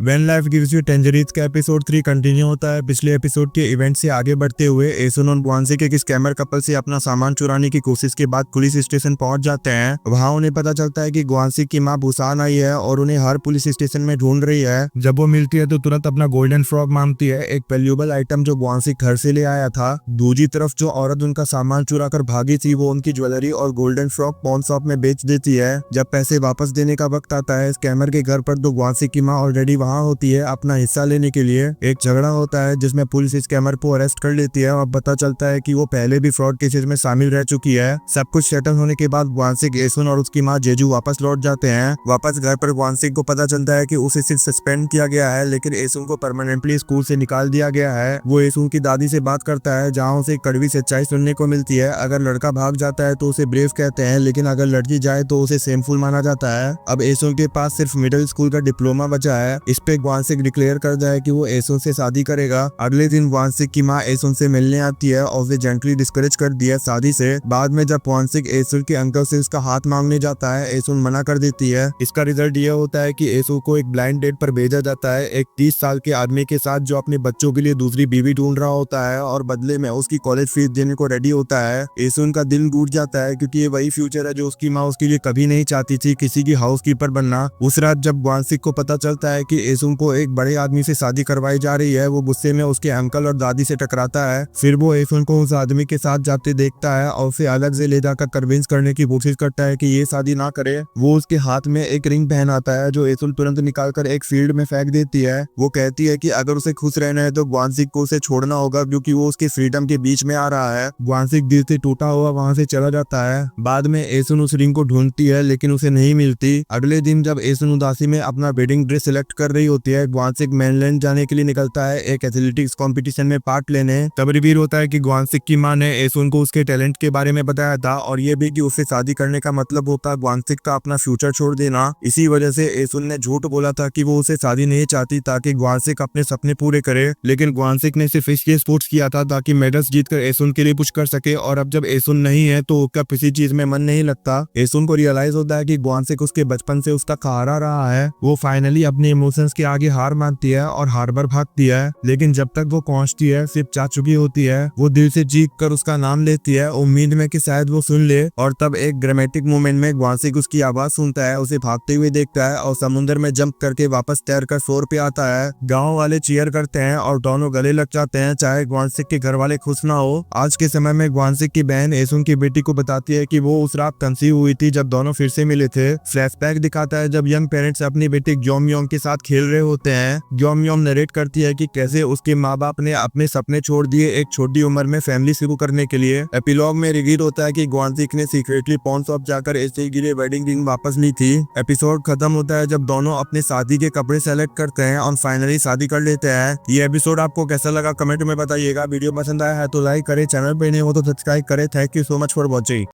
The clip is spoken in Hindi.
व्हेन लाइफ गिव्स यू टेंजरीज का एपिसोड 3 कंटिन्यू होता है। पिछले एपिसोड के इवेंट से आगे बढ़ते हुए एसन और ग्वानसी के एक स्कैमर कपल से अपना सामान चुराने की कोशिश के बाद पुलिस स्टेशन पहुंच जाते हैं। वहां उन्हें पता चलता है कि ग्वानसी की मां बुसान आई है और उन्हें हर पुलिस स्टेशन में ढूंढ रही है। जब वो मिलती है तो तुरंत अपना गोल्डन फ्रॉग मांगती है, एक वैल्यूएबल आइटम जो ग्वानसी घर से ले आया था। दूसरी तरफ जो औरत उनका सामान चुरा कर भागी थी वो उनकी ज्वेलरी और गोल्डन फ्रॉग पॉन शॉप में बेच देती है। जब पैसे वापस देने का वक्त आता है स्कैमर के घर पर तो ग्वानसी की मां ऑलरेडी वहां होती है अपना हिस्सा लेने के लिए। एक झगड़ा होता है जिसमें पुलिस स्कैमर को अरेस्ट कर लेती है और पता चलता है कि वो पहले भी फ्रॉड केसेस में शामिल रह चुकी है। सब कुछ सेटल होने के बाद ग्वानसिक, एसन और उसकी मां जेजू वापस लौट जाते हैं। वापस घर पर ग्वानसिक को पता चलता है कि उसे सिर्फ सस्पेंड किया गया है लेकिन एसन को परमानेंटली स्कूल से निकाल दिया गया है। वो एसन की दादी से बात करता है जहाँ उसे कड़वी सच्चाई सुनने को मिलती है। अगर लड़का भाग जाता है तो उसे ब्रेव कहते हैं लेकिन अगर लड़की जाए तो उसे शेमफुल माना जाता है। अब एसन के पास सिर्फ मिडिल स्कूल का डिप्लोमा बचा है। इस पे ग्वानसिक डिक्लेयर करता है कि वो एसन से शादी करेगा। अगले दिन ग्वानसिक की मां एसन से मिलने आती है और उसे जेंटली डिस्करेज कर दिया शादी से। बाद में जब ग्वानसिक एसन के अंकल से उसका हाथ मांगने जाता है एसन मना कर देती है। इसका रिजल्ट ये होता है कि एसन को एक ब्लाइंड डेट पर भेजा जाता है एक 30 साल के आदमी के साथ जो अपने बच्चों के लिए दूसरी बीवी ढूंढ रहा होता है और बदले में उसकी कॉलेज फीस देने को रेडी होता है। एसन का दिल टूट जाता है क्योंकि ये वही फ्यूचर है जो उसकी माँ उसके लिए कभी नहीं चाहती थी, किसी की हाउसकीपर बनना। उस रात जब ग्वानसिक को पता चलता है कि एसन को एक बड़े आदमी से शादी करवाई जा रही है वो गुस्से में उसके अंकल और दादी से टकराता है। फिर वो एसन को उस आदमी के साथ जाते देखता है और उसे अलग से ले जाकर कन्विंस करने की कोशिश करता है कि ये शादी ना करे। वो उसके हाथ में एक रिंग पहन आता है जो एसन तुरंत निकालकर एक फील्ड में फेंक देती है। वो कहती है कि अगर उसे खुश रहना है तो ग्वानसिक को उसे छोड़ना होगा क्योंकि वो उसके फ्रीडम के बीच में आ रहा है। ग्वानसिक दिल से टूटा हुआ वहां से चला जाता है। बाद में एसन उस रिंग को ढूंढती है लेकिन उसे नहीं मिलती। अगले दिन जब एसन उदासी में अपना वेडिंग ड्रेस सिलेक्ट कर रही होती है ग्वानसिक मेनलैंड जाने के लिए निकलता है एक एथलेटिक्स कंपटीशन में पार्ट लेने। तब रिवील होता है कि ग्वानसिक की मां ने एसन को उसके टैलेंट के बारे में बताया था और ये भी कि उससे शादी करने का मतलब होता ग्वानसिक का अपना फ्यूचर छोड़ देना। इसी वजह से एसन ने झूठ बोला था कि वो उसे शादी नहीं चाहती ताकि ग्वानसिक अपने सपने पूरे करे। लेकिन ग्वानसिक ने सिर्फ इसलिए स्पोर्ट्स किया था ताकि मेडल्स जीतकर एसन के लिए पुश कर सके और अब जब एसन नहीं है तो उसका किसी चीज में मन नहीं लगता। एसन को रियलाइज होता है कि ग्वानसिक उसके बचपन से उसका सहारा रहा है। वो फाइनली अपने इमोशंस के आगे हार मानती है और हार्बर भागती है लेकिन जब तक वो पहुंचती है सिर्फ जा चुकी होती है। वो दिल से चीख कर उसका नाम लेती है उम्मीद में कि शायद वो सुन ले और तब एक ड्रामेटिक मोमेंट में ग्वानसिक उसकी आवाज सुनता है, उसे भागते हुए देखता है और समुद्र में जंप करके वापस तैरकर शोर पे आता है। गांव वाले चीयर करते हैं और दोनों गले लग जाते हैं चाहे ग्वानसिक के घर वाले खुश ना हो। आज के समय में ग्वानसिक की बहन एसन की बेटी को बताती है कि वो उस रात कंसीव हुई थी जब दोनों फिर से मिले थे। फ्लैशबैक दिखाता है जब यंग पेरेंट्स अपनी बेटी ग्योमयोंग के साथ खेल रहे होते हैं। ग्योमयोंग नरेट करती है कि कैसे उसके माँ बाप ने अपने सपने छोड़ दिए एक छोटी उम्र में फैमिली शुरू करने के लिए। एपिलॉग में रिवील होता है कि ग्वानसिक ने सीक्रेटली पॉन शॉप जाकर ऐसे ही गिरे वेडिंग रिंग वापस ली थी। एपिसोड खत्म होता है जब दोनों अपने शादी के कपड़े सेलेक्ट करते हैं और फाइनली शादी कर लेते हैं। ये एपिसोड आपको कैसा लगा कमेंट में बताइएगा। वीडियो पसंद आया है तो लाइक करें, चैनल पे नहीं हो तो सब्सक्राइब करें। Thank you so much for watching.